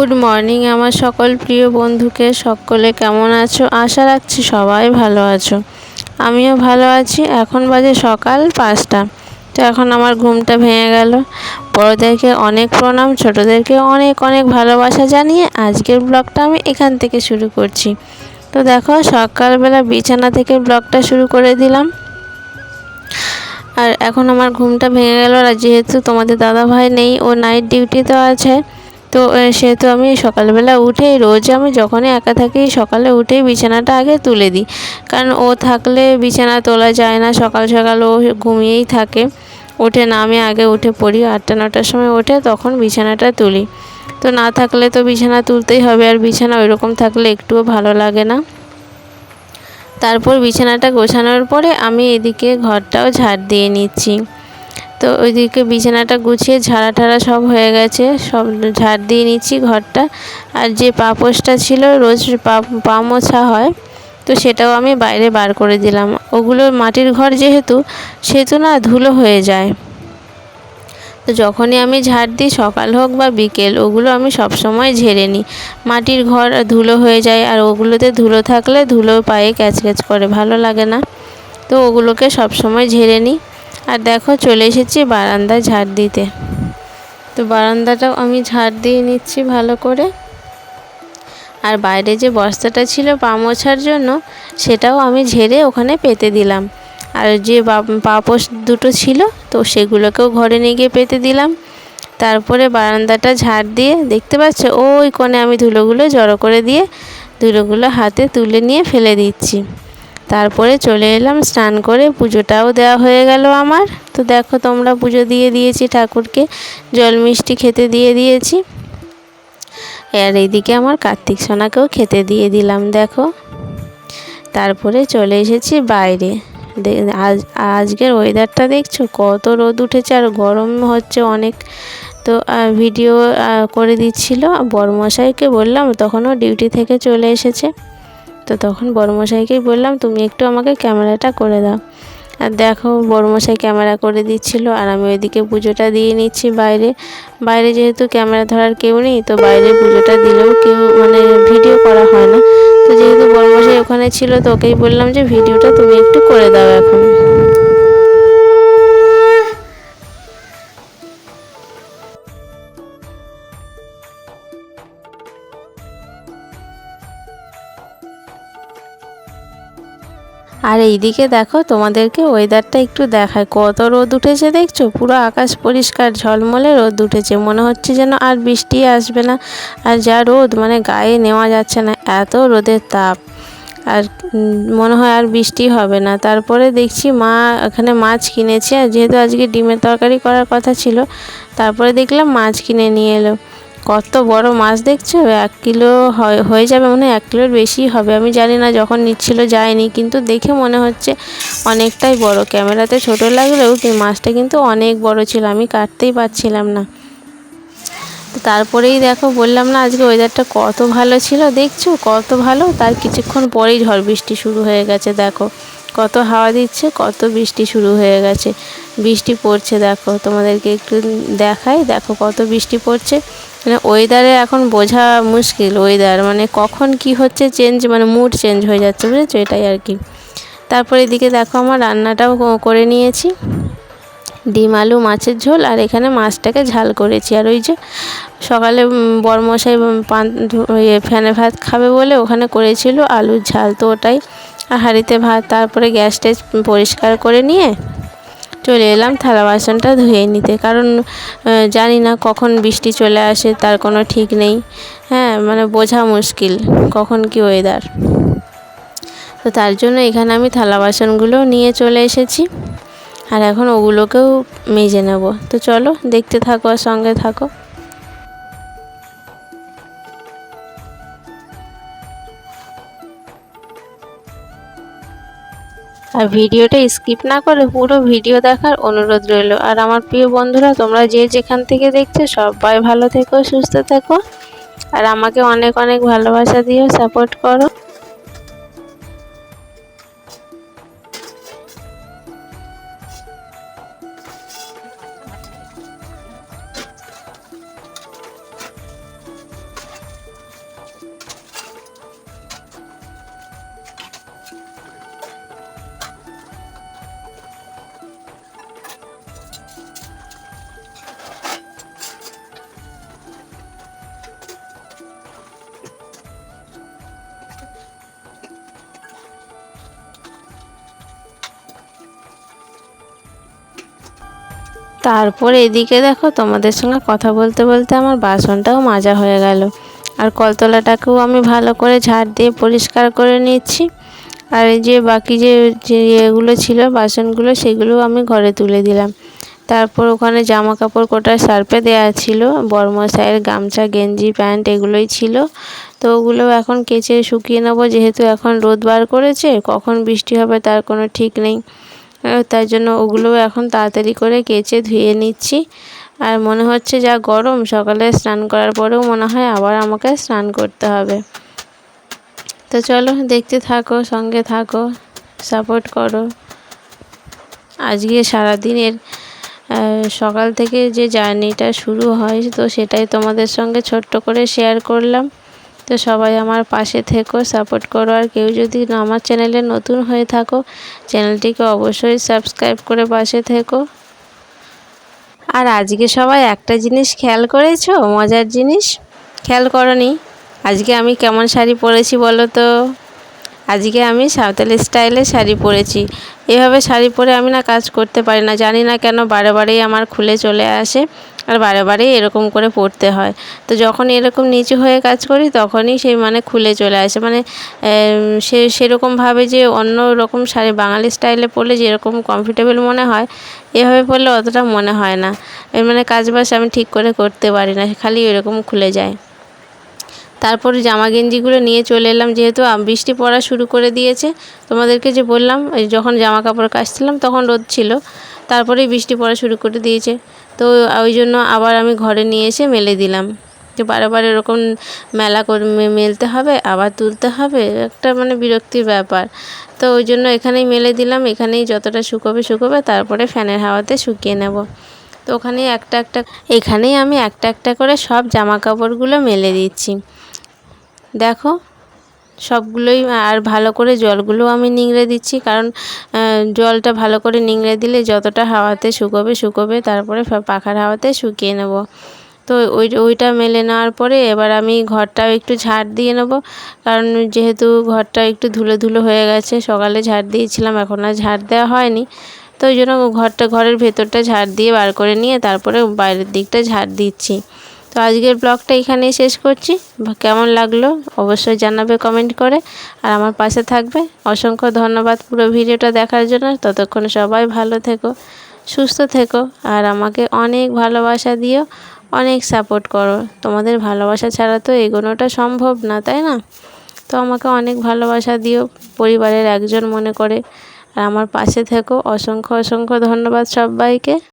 Good morning আমার সকল প্রিয় বন্ধুকে। সকলে কেমন আছো? আশা রাখছি সবাই ভালো আছো। আমিও ভালো আছি। এখন বাজে সকাল 5টা। তো এখন আমার ঘুমটা ভেঙে গেল। বড়োদেরকে অনেক প্রণাম, ছোটোদেরকে অনেক অনেক ভালোবাসা জানিয়ে আজকের ব্লগটা আমি এখান থেকে শুরু করছি। তো দেখো, সকালবেলা বিছানা থেকে ব্লগটা শুরু করে দিলাম। আর এখন আমার ঘুমটা ভেঙে গেল। আর যেহেতু তোমাদের দাদা ভাই নেই, ও নাইট ডিউটিতে আছে, তো সেহেতু আমি সকালবেলা উঠেই রোজ আমি যখনই একা থাকি সকালে উঠেই বিছানাটা আগে তুলে দিই। কারণ ও থাকলে বিছানা তোলা যায় না, সকাল সকাল ও ঘুমিয়েই থাকে, ওঠে না। আমি আগে উঠে পড়ি, 8টা-9টার সময় ওঠে, তখন বিছানাটা তুলি। তো না থাকলে তো বিছানা তুলতেই হবে, আর বিছানা ওইরকম থাকলে একটুও ভালো লাগে না। তারপর বিছানাটা গোছানোর পরে আমি এদিকে ঘরটাও ঝাড় দিয়ে নিচ্ছি। তো ওইদিকে বিছানাটা গুছিয়ে ঝাড়া ঠাড়া সব হয়ে গেছে, সব ঝাড় দিয়ে নিচ্ছি ঘরটা। আর যে পাপোশটা ছিল, রোজ পা মোছা হয়, তো সেটাও আমি বাইরে বার করে দিলাম। ওগুলো মাটির ঘর যেহেতু, সেহেতু না ধুলো হয়ে যায়। তো যখনই আমি ঝাড় দিই, সকাল হোক বা বিকেল, ওগুলো আমি সব সময় ঝেড়ে নিই। মাটির ঘর ধুলো হয়ে যায়, আর ওগুলোতে ধুলো থাকলে ধুলো পায়ে ক্যাচ ক্যাচ করে, ভালো লাগে না। তো ওগুলোকে সব সময় ঝেড়ে নিই। আর দেখো, চলে এসেছি বারান্দায় ঝাড় দিতে। তো বারান্দাটাও আমি ঝাড় দিয়ে নিচ্ছি ভালো করে। আর বাইরে যে বস্তাটা ছিল পা মোছার জন্য, সেটাও আমি ঝেড়ে ওখানে পেতে দিলাম। আর যে পাপোশ দুটো ছিল, তো সেগুলোকেও ঘরে নিয়ে গিয়ে পেতে দিলাম। তারপরে বারান্দাটা ঝাড় দিয়ে, দেখতে পাচ্ছ ওই কোণে আমি ধুলোগুলো জড়ো করে দিয়ে ধুলোগুলো হাতে তুলে নিয়ে ফেলে দিচ্ছি। তারপরে চলে এলাম স্নান করে, পুজোটাও দেওয়া হয়ে গেল আমার। তো দেখো, তোমরা পুজো দিয়ে দিয়েছি, ঠাকুরকে জল মিষ্টি খেতে দিয়ে দিয়েছি। আর এইদিকে আমার কার্তিক সোনাকেও খেতে দিয়ে দিলাম, দেখো। তারপরে চলে এসেছি বাইরে। আজকের ওয়েদারটা দেখছো, কত রোদ উঠেছে আর গরম হচ্ছে অনেক। তো ভিডিও করে দিচ্ছিল বড়মশাইকে, বললাম, তখনও ডিউটি থেকে চলে এসেছে। তো তখন বড়মশাইকেই বললাম, তুমি একটু আমাকে ক্যামেরাটা করে দাও। আর দেখো, বড়মশাই ক্যামেরা করে দিচ্ছিল, আর আমি ওইদিকে পুজোটা দিয়ে নিচ্ছি বাইরে। বাইরে যেহেতু ক্যামেরা ধরার কেউ নেই, তো বাইরে পুজোটা দিলেও কেউ ভিডিও করা হয় না। তো যেহেতু বড়মশাই ওখানে ছিল, তো ওকেই বললাম যে ভিডিওটা তুমি একটু করে দাও এখন। আর এইদিকে দেখো, তোমাদেরকে ওয়েদারটা একটু দেখায়, কত রোদ উঠেছে দেখছো, পুরো আকাশ পরিষ্কার ঝলমলে রোদ উঠেছে, মনে হচ্ছে যেন আর বৃষ্টি আসবে না। আর যা রোদ, গায়ে নেওয়া যাচ্ছে না, এত রোদের তাপ। আর মনে হয় আর বৃষ্টি হবে না। তারপরে দেখছি মা এখানে মাছ কিনেছে, আর যেহেতু আজকে ডিমের তরকারি করার কথা ছিল, তারপরে দেখলাম মাছ কিনে নিয়ে এলো। কত বড় মাছ দেখছো, 1 কিলো হয়ে যাবে, 1 কিলোর বেশি হবে। আমি জানি না, যখন নিচ্ছিল যায়নি, কিন্তু দেখে মনে হচ্ছে অনেকটাই বড়। ক্যামেরাতে ছোট লাগলেও মাছটা কিন্তু অনেক বড় ছিল, আমি কাটতেই পারছিলাম না। তো তারপরেই দেখো, বললাম না আজকে ওয়েদারটা কত ভালো ছিল, দেখছো কত ভালো। তার কিছুক্ষণ পরেই ঝড় বৃষ্টি শুরু হয়ে গেছে, দেখো কত হাওয়া দিচ্ছে, কত বৃষ্টি শুরু হয়ে গেছে। বৃষ্টি পড়ছে, দেখো তোমাদেরকে একটু দেখাই, দেখো কত বৃষ্টি পড়ছে। ওয়েদারে এখন বোঝা মুশকিল, ওয়েদার কখন কি হচ্ছে, চেঞ্জ মুড চেঞ্জ হয়ে যাচ্ছে, বুঝেছো, এটাই আর কি। তারপরে এদিকে দেখো, আমার রান্নাটাও করে নিয়েছি, ডিম আলু মাছের ঝোল, আর এখানে মাছটাকে ঝাল করেছি। আর ওই যে সকালে বড়মশাই ফ্যানে ভাত খাবে বলে ওখানে করেছিল আলুর ঝাল, তো ওটাই। আর হাঁড়িতে ভাত। তারপরে গ্যাস ট্যাস পরিষ্কার করে নিয়ে চলে এলাম থালা বাসনটা ধুয়ে নিতে, কারণ জানি না কখন বৃষ্টি চলে আসে, তার কোনো ঠিক নেই। হ্যাঁ, বোঝা মুশকিল কখন কি ওয়েদার। তো তার জন্য এখানে আমি থালা বাসনগুলো নিয়ে চলে এসেছি, আর এখন ওগুলোকেও মেজে নেব। তো চলো দেখতে থাকো আর সঙ্গে থাকো। আর ভিডিওটা স্কিপ না করে পুরো ভিডিও দেখার অনুরোধ রইল। আর আমার প্রিয় বন্ধুরা, তোমরা যে যেখান থেকে দেখছো সবাই ভালো থেকো, সুস্থ থেকো, আর আমাকে অনেক অনেক ভালোবাসা দিও, সাপোর্ট করো। তারপর এদিকে দেখো তোমাদের সঙ্গে কথা বলতে বলতে আমার বাসনটাও মাজা হয়ে গেল। আর কলতলাটাকেও আমি ভালো করে ঝাড় দিয়ে পরিষ্কার করে নিচ্ছি। আর এই যে বাকি যে এগুলো ছিল বাসনগুলো, সেগুলোও আমি ঘরে তুলে দিলাম। তারপর ওখানে জামা কাপড় কোটা সার্ফে দেওয়া ছিল, বড়মশাইয়ের গামছা গেঞ্জি প্যান্ট এগুলোই ছিল। তো ওগুলো এখন কেচে শুকিয়ে নেবো, যেহেতু এখন রোদ বার করেছে, কখন বৃষ্টি হবে তার কোনো ঠিক নেই। তাই জন্য ওগুলোও এখন তাড়াতাড়ি করে কেচে ধুয়ে নিচ্ছি। আর মনে হচ্ছে যা গরম, সকালে স্নান করার পরেও মনে হয় আবার আমাকে স্নান করতে হবে। তো চলো দেখতে থাকো, সঙ্গে থাকো, সাপোর্ট করো। আজকে সারাদিনের সকাল থেকে যে জার্নিটা শুরু হয়, তো সেটাই তোমাদের সঙ্গে ছোট্ট করে শেয়ার করলাম। তো সবাই আমার পাশে থেকো, সাপোর্ট করো। আর কেউ যদি আমার চ্যানেলে নতুন হয়ে থাকো, চ্যানেলটিকে অবশ্যই সাবস্ক্রাইব করে পাশে থেকো। আর আজকে সবাই একটা জিনিস খেয়াল করেছো, মজার জিনিস খেয়াল করনি? আজকে আমি কেমন শাড়ি পরেছি বলো তো? আজকে আমি সাঁওতালি স্টাইলে শাড়ি পরেছি। এভাবে শাড়ি পরে আমি না কাজ করতে পারি না, জানি না কেন বারে বারেই আমার খুলে চলে আসে, আর বারে বারেই এরকম করে পরতে হয়। তো যখন এরকম নিচু হয়ে কাজ করি তখনই সেই মানে খুলে চলে আসে, মানে সেরকমভাবে যে অন্য রকম শাড়ি বাঙালি স্টাইলে পরলে যেরকম কমফর্টেবল মনে হয়, এভাবে পরলে অতটা মনে হয় না। মানে কাজবাজ আমি ঠিক করে করতে পারি না, খালি এরকম খুলে যায়। তারপর জামা গেঞ্জিগুলো নিয়ে চলে এলাম, যেহেতু বৃষ্টি পড়া শুরু করে দিয়েছে। তোমাদেরকে যে বললাম যখন জামা কাপড় কাচছিলাম তখন রোদ ছিল, তারপরেই বৃষ্টি পড়া শুরু করে দিয়েছে। তো ওই জন্য আবার আমি ঘরে নিয়ে এসে মেলে দিলাম। যে বারবার এরকম মেলা করে মেলতে হবে, আবার তুলতে হবে, একটা মানে বিরক্তির ব্যাপার। তো ওই জন্য এখানেই মেলে দিলাম, এখানেই যতটা শুকোবে তারপরে ফ্যানের হাওয়াতে শুকিয়ে নেব। তো এখানেই আমি একটা একটা করে সব জামা কাপড়গুলো মেলে দিচ্ছি। দেখো সবগুলোই, আর ভালো করে জলগুলো আমি নিংড়ে দিচ্ছি, কারণ জলটা ভালো করে নিংড়ে দিলে যতটা হাওয়াতে শুকোবে তারপরে পাখার হাওয়াতে শুকিয়ে নেব। তো ওইটা মেলে নেওয়ার পরে এবার আমি ঘরটাও একটু ঝাড় দিয়ে নেব, কারণ যেহেতু ঘরটা একটু ধুলো ধুলো হয়ে গেছে, সকালে ঝাড় দিয়েছিলাম, এখন আর ঝাড় দেওয়া হয়নি। তো ওই জন্য ঘরের ভেতরটা ঝাড় দিয়ে বার করে নিয়ে তারপরে বাইরের দিকটা ঝাড় দিচ্ছি। তো আজকের ব্লগটা এখানেই শেষ করছি। কেমন লাগলো অবশ্যই জানাবে কমেন্ট করে, আর আমার পাশে থাকবে। অসংখ্য ধন্যবাদ পুরো ভিডিওটা দেখার জন্য। ততক্ষণ সবাই ভালো থেকো, সুস্থ থেকো, আর আমাকে অনেক ভালোবাসা দিও, অনেক সাপোর্ট করো। তোমাদের ভালোবাসা ছাড়া তো এগোনোটা সম্ভব না, তাই না? তো আমাকে অনেক ভালোবাসা দিও, পরিবারের একজন মনে করে, আর আমার পাশে থেকো। অসংখ্য অসংখ্য ধন্যবাদ সবাইকে।